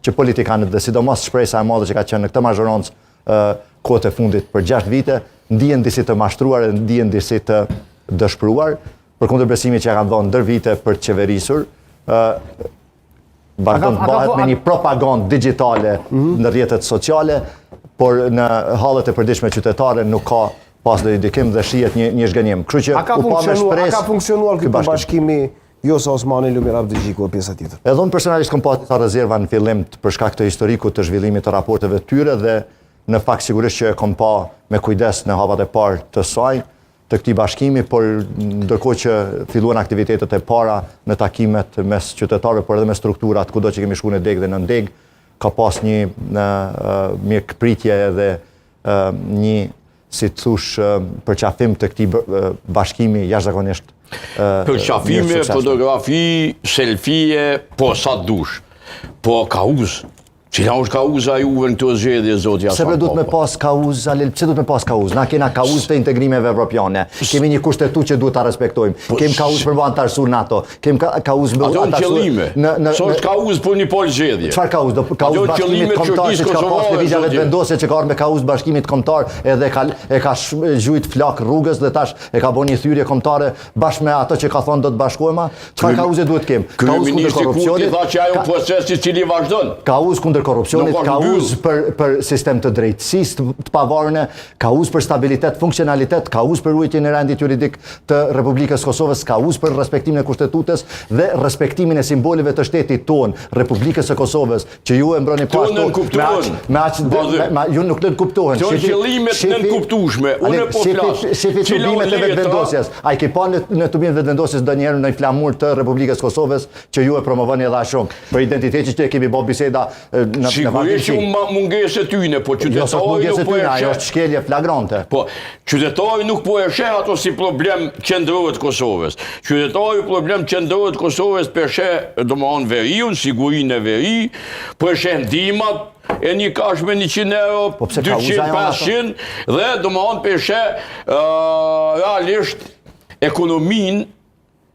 që politikanët dhe sidomos shpresa e madhe që ka qenë në këtë mazhoroncë kohët e fundit për 6 vite, ndihen disi të mashtruar e ndihen disi të dëshpëruar, përkundër besimit që kanë dhënë ndër vite për të qeverisur, vazhdon të bëhet me një propagandë digjitale në rrjetet sociale, por në hallet e përditshme qytetare nuk ka pas dhe dikim dhe shihet një zhgënjim. Kështu që a ka funksionuar ky bashkimi Vjosa Osmani Lumir Abdixhiku e pjesa tjetër? Edhe unë personalisht kam pasur disa rezerva në fillim për shkak të historikut të zhvillimit të raporteve të tyre dhe në fakt sigurisht që e kam pa me kujdes në hapat e parë të saj, të këtij bashkimi, por ndërkohë që filluan aktivitetet e para në takimet mes qytetarëve, por edhe me strukturat kudo që kemi shkuar në deg dhe në ndeg, ka pas një mjekpritje edhe një, si të thush, përqafim të këtij bashkimi jashtëzakonisht përqafime, fotografi, selfie, po sa dush, po kauz. Cila është kauza juve në të zgjedhje, zotja Aslan Papa? Se duhet me pas kauz, pse duhet me pas kauz? Na kena kauz të integrimeve evropiane. Kemi një kushtetut që duhet ta respektojmë. Kemi kauz për antarësur NATO. Kemi kauz për ato në qëllime. So është kauz për një pol zgjedhje. Çfarë kauz? Kauz bashkimit kombëtar që ka pas lëvizjeve të vendosje që ka ardhur me kauz bashkimit kombëtar edhe e ka zhujt flak rrugës dhe tash e ka bënë një thyrje kombëtare bashkë me ato që ka thonë do të bashkohema. Çfarë kauze duhet kem? Kauz kundër korrupsionit. Tha që ajo procesi i cili vazhdon. Kauz kundër korrupsionit, kauz për sistem të drejtësisë të pavarur, kauz për stabilitet, funksionalitet, kauz për ruajtjen e rendit juridik të Republikës Kosovës, kauz për respektimin e kushtetutës dhe respektimin e simboleve të shtetit ton, Republikës së Kosovës, që ju e mbroni pas ju nuk lën kuptohen. Këto qëllimet nën kuptueshme. Unë po flas. Shefi tubimet e vetëvendosjes. Ai ke pa në tubimet e vetëvendosjes ndonjëherë në flamur të Republikës Kosovës që ju e promovoni edhe ashtu. Për identitetin që kemi bë biseda sigurisht që mungesë e tyne, po qytetari nuk po e ajo është shkelje flagrante. Po, qytetari nuk po e sheh ato si problem qendror të Kosovës. Qytetari problem qendror të Kosovës po e sheh, domethënë veriun, sigurinë e veri, po e sheh ndihmat e një kash me 100 euro, 200, 500 dhe domethënë po e sheh realisht ekonominë